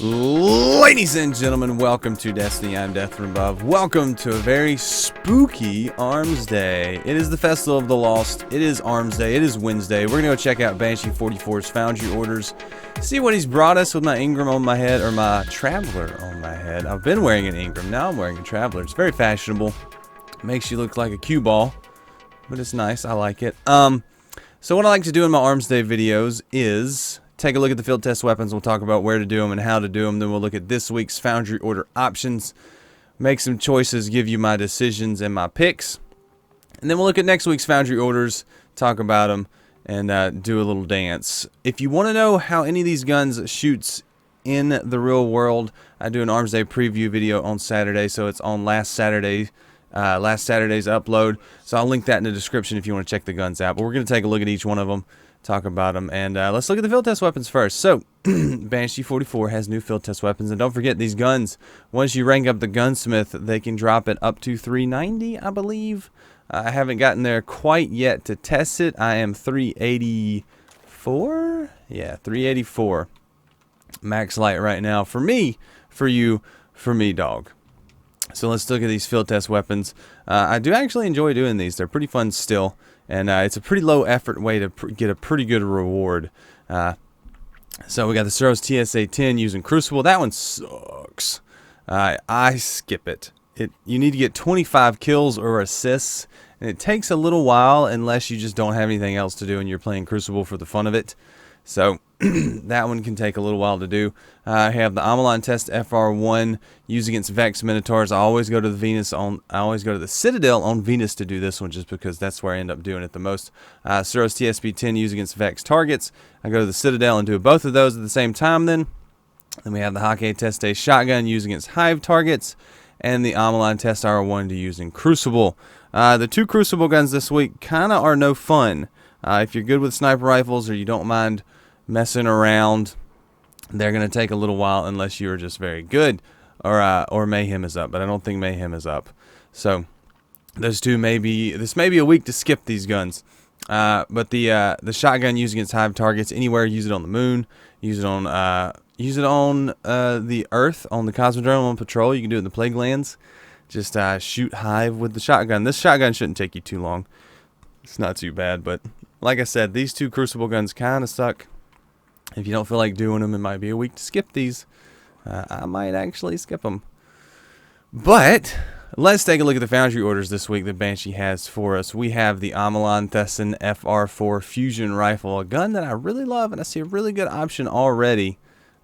Ladies and gentlemen, welcome to Destiny. I'm Death from Above. Welcome to a very spooky Armsday. It is the Festival of the Lost. It is Armsday. It is Wednesday. We're going to go check out Banshee44's Foundry orders. See what he's brought us with my Ingram on my head, or my Traveler on my head. I've been wearing an Ingram. Now I'm wearing a Traveler. It's very fashionable. Makes you look like a cue ball. But it's nice. I like it. So what I like to do in my Armsday videos is take a look at the field test weapons. We'll talk about where to do them and how to do them. Then we'll look at this week's Foundry order options, make some choices, give you my decisions and my picks. And then we'll look at next week's Foundry orders, talk about them, and do a little dance. If you want to know how any of these guns shoots in the real world, I do an Armsday preview video on Saturday, so it's on last Saturday's upload. So I'll link that in the description if you want to check the guns out. But we're going to take a look at each one of them, talk about them, and let's look at the field test weapons first. So Banshee44 has new field test weapons, and don't forget these guns, once you rank up the gunsmith, they can drop it up to 390, I believe. I haven't gotten there quite yet to test it. I am 384. Yeah, 384 max light right now for me, for you, for me, dog. So let's look at these field test weapons. I do actually enjoy doing these. They're pretty fun still. And it's a pretty low effort way to get a pretty good reward. So we got the Suros TSA-10 using Crucible. That one sucks. I skip it. You need to get 25 kills or assists. And it takes a little while unless you just don't have anything else to do and you're playing Crucible for the fun of it. So that one can take a little while to do. I have the Omolon Thesan FR4 used against Vex Minotaurs. I always go to the Citadel on Venus to do this one, just because that's where I end up doing it the most. Suros TSP-10 used against Vex targets. I go to the Citadel and do both of those at the same time. Then we have the Hakke Herja-D shotgun used against Hive targets, and the Omolon Thesan R1 to use in Crucible. The two Crucible guns this week kind of are no fun. If you're good with sniper rifles or you don't mind messing around, they're going to take a little while unless you're just very good, or Mayhem is up, but I don't think Mayhem is up. So those two this may be a week to skip these guns. But the shotgun used against Hive targets anywhere, use it on the moon, use it on the Earth, on the Cosmodrome, on patrol. You can do it in the Plague Lands. Just shoot Hive with the shotgun. This shotgun shouldn't take you too long. It's not too bad, but like I said, these two Crucible guns kind of suck. If you don't feel like doing them, it might be a week to skip these. I might actually skip them. But let's take a look at the Foundry orders this week that Banshee has for us. We have the Omolon Thesan FR4 Fusion Rifle, a gun that I really love, and I see a really good option already.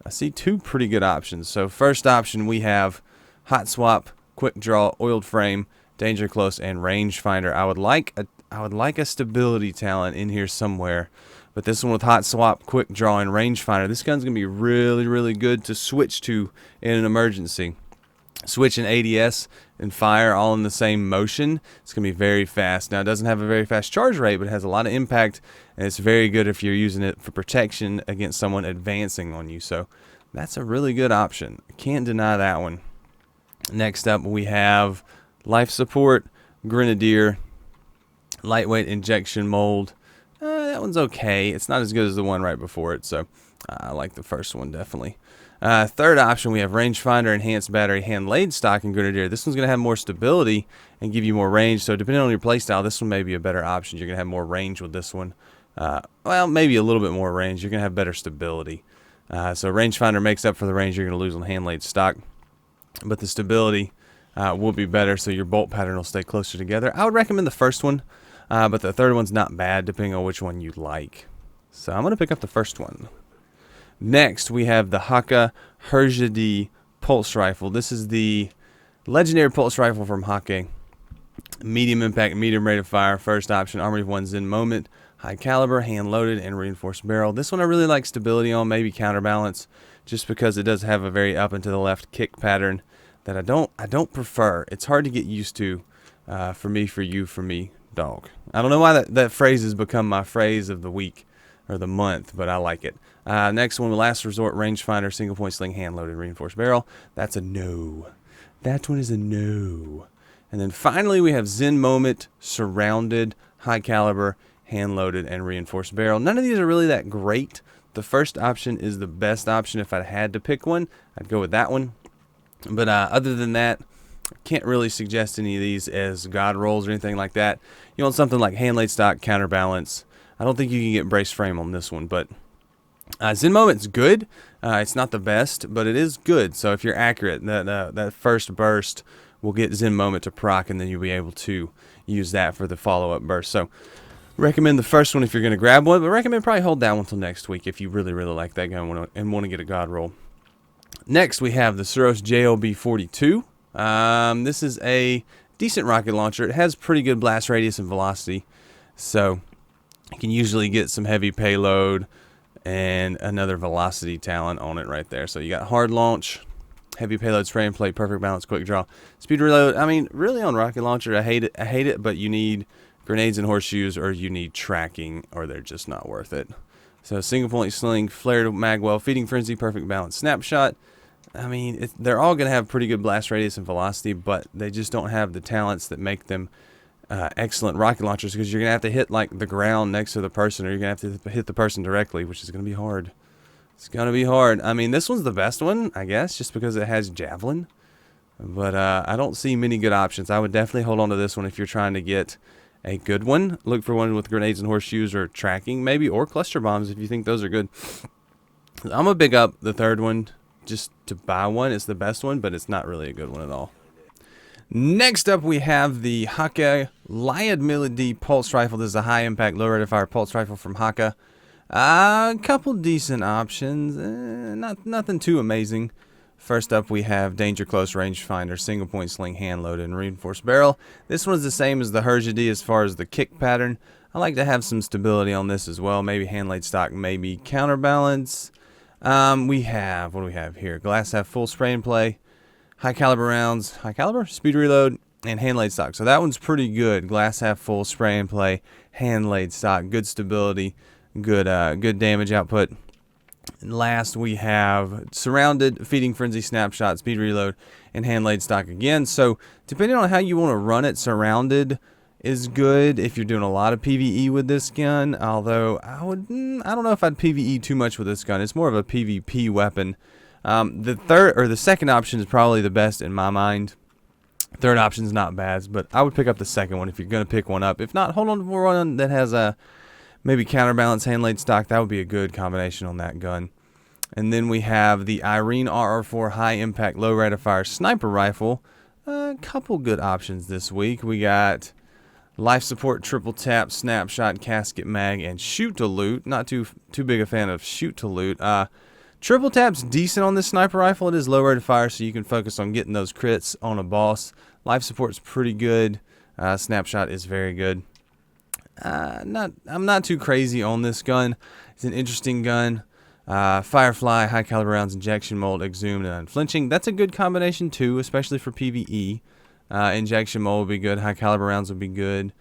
I see two pretty good options. So first option, we have Hot Swap, Quick Draw, Oiled Frame, Danger Close, and Rangefinder. I would like a stability talent in here somewhere. But this one with Hot Swap, Quick Draw, and Rangefinder, this gun's going to be really, really good to switch to in an emergency. Switch and ADS and fire all in the same motion. It's going to be very fast. Now, it doesn't have a very fast charge rate, but it has a lot of impact, and it's very good if you're using it for protection against someone advancing on you. So that's a really good option. I can't deny that one. Next up, we have Life Support, Grenadier, Lightweight Injection Mold. That one's okay. It's not as good as the one right before it, so I like the first one definitely. Third option, we have Rangefinder, Enhanced Battery, Hand-Laid Stock, and Grenadier. This one's going to have more stability and give you more range, so depending on your playstyle, this one may be a better option. You're going to have more range with this one. Well, maybe a little bit more range. You're going to have better stability. So Rangefinder makes up for the range you're going to lose on Hand-Laid Stock, but the stability will be better, so your bolt pattern will stay closer together. I would recommend the first one. But the third one's not bad, depending on which one you like. So I'm going to pick up the first one. Next, we have the Hakke Herja-D Pulse Rifle. This is the legendary pulse rifle from Hakke. Medium impact, medium rate of fire. First option, Armory of One Zen Moment. High caliber, hand loaded, and reinforced barrel. This one I really like stability on, maybe counterbalance, just because it does have a very up and to the left kick pattern that I don't prefer. It's hard to get used to. For me, for you, for me, dog. I don't know why that phrase has become my phrase of the week or the month, but I like it. Next one, Last Resort, Rangefinder, Single Point Sling, Hand Loaded, Reinforced Barrel. That's a no. That one is a no. And then finally, we have Zen Moment, Surrounded, High Caliber, Hand Loaded, and Reinforced Barrel. None of these are really that great. the first option is the best option. If I had to pick one, I'd go with that one. But other than that, I can't really suggest any of these as god rolls or anything like that. You want something like hand laid stock, counterbalance. I don't think you can get brace frame on this one, but Zen Moment's good. It's not the best, but it is good. So if you're accurate, that first burst will get Zen Moment to proc, and then you'll be able to use that for the follow-up burst. So recommend the first one if you're going to grab one, but recommend probably hold that one until next week if you really, really like that gun and want to get a god roll. Next, we have the Suros JLB-42. This is a decent rocket launcher. It has pretty good blast radius and velocity, so you can usually get some heavy payload and another velocity talent on it right there. So you got hard launch, heavy payload, spray and play, perfect balance, quick draw, speed reload. I mean, really on rocket launcher, I hate it, but you need grenades and horseshoes, or you need tracking, or they're just not worth it. So single point sling, flared magwell, feeding frenzy, perfect balance, snapshot. I mean, they're all going to have pretty good blast radius and velocity, but they just don't have the talents that make them excellent rocket launchers, because you're going to have to hit like the ground next to the person, or you're going to have to hit the person directly, which is going to be hard. It's going to be hard. I mean, this one's the best one, I guess, just because it has javelin. But I don't see many good options. I would definitely hold on to this one if you're trying to get a good one. Look for one with grenades and horseshoes, or tracking maybe, or cluster bombs if you think those are good. I'm going to big up the third one just to buy one. It's the best one, but it's not really a good one at all. Next up, we have the Hakke Lyudmila-D pulse rifle. This is a high impact, low rate of fire pulse rifle from Hakke. A couple decent options, nothing too amazing. First up, we have danger close range finder, single point sling, hand loaded, and reinforced barrel. This one's the same as the Herja-D as far as the kick pattern. I like to have some stability on this as well. Maybe hand laid stock, maybe counterbalance. We have, what do we have here? Glass half full, spray and play, high caliber rounds, high caliber, speed reload, and hand laid stock. So that one's pretty good. Glass half full, spray and play, hand laid stock, good stability, good damage output. And last, we have surrounded, feeding frenzy, snapshot, speed reload, and hand laid stock again. So depending on how you want to run it, surrounded is good if you're doing a lot of PvE with this gun. Although I don't know if I'd PvE too much with this gun. It's more of a PvP weapon. The second option is probably the best in my mind. Third option is not bad, but I would pick up the second one if you're going to pick one up. If not, hold on to one that has a maybe counterbalance, hand laid stock. That would be a good combination on that gun. And then we have the Eirene RR4 high impact, low rate of fire sniper rifle. A couple good options this week. We got life support, triple tap, snapshot, casket mag, and shoot to loot. Not too big a fan of shoot to loot. Triple tap's decent on this sniper rifle. It is low rate of fire, so you can focus on getting those crits on a boss. Life support's pretty good. Snapshot is very good. I'm not too crazy on this gun. It's an interesting gun. Firefly, high caliber rounds, injection mold, exhumed, and unflinching. That's a good combination too, especially for PvE. Injection mold would be good. High caliber rounds would be good.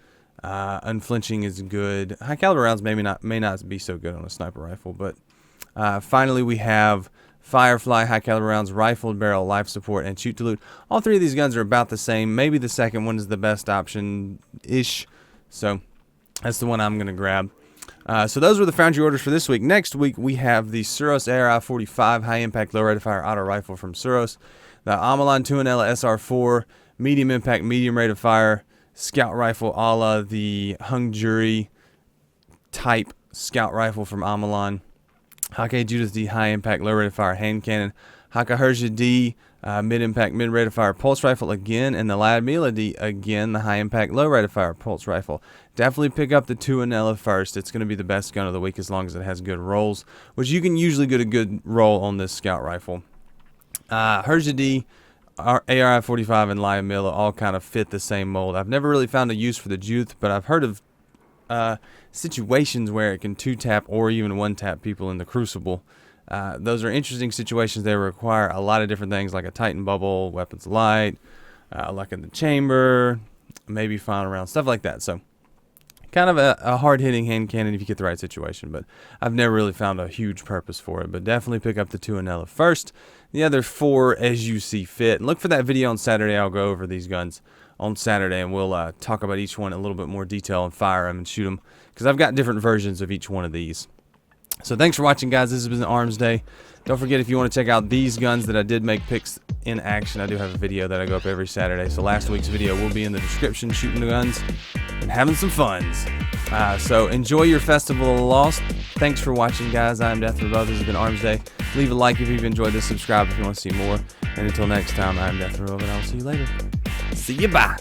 Unflinching is good. High caliber rounds may not be so good on a sniper rifle, but finally we have Firefly, high caliber rounds, rifled barrel, life support, and shoot to loot. All three of these guns are about the same. Maybe the second one is the best option-ish. So that's the one I'm going to grab. So those were the Foundry orders for this week. Next week, we have the Suros JLB-42 high-impact, low-rate-of-fire auto rifle from Suros. The Omolon Thesan FR4 medium-impact, medium-rate-of-fire scout rifle a la the Bungie type scout rifle from Omolon. Hakke Herja-D high-impact, low-rate-of-fire hand cannon. Hakke Herja-D mid-impact, mid-rate-of-fire pulse rifle again, and the Lyudmila-D again, the high-impact, low-rate-of-fire pulse rifle. Definitely pick up the 2 first. It's going to be the best gun of the week as long as it has good rolls, which you can usually get a good roll on this scout rifle. Herja-D, AR-45, and Lyudmila all kind of fit the same mold. I've never really found a use for the Juth, but I've heard of situations where it can 2-tap or even 1-tap people in the Crucible. Those are interesting situations. They require a lot of different things, like a Titan bubble, weapons of light, luck in the chamber, maybe final round, stuff like that. So kind of a hard-hitting hand cannon if you get the right situation, but I've never really found a huge purpose for it. But definitely pick up the 2 first. The other 4 as you see fit. And look for that video on Saturday. I'll go over these guns on Saturday, and we'll talk about each one in a little bit more detail and fire them and shoot them, because I've got different versions of each one of these. So thanks for watching, guys. This has been Armsday. Don't forget, if you want to check out these guns that I did make picks in action, I do have a video that I go up every Saturday. So last week's video will be in the description, shooting the guns and having some funs. So enjoy your Festival of the Lost. Thanks for watching, guys. I'm Death Above. This has been Armsday. Leave a like if you've enjoyed this. Subscribe if you want to see more. And until next time, I'm Death Above, and I'll see you later. See you, bye.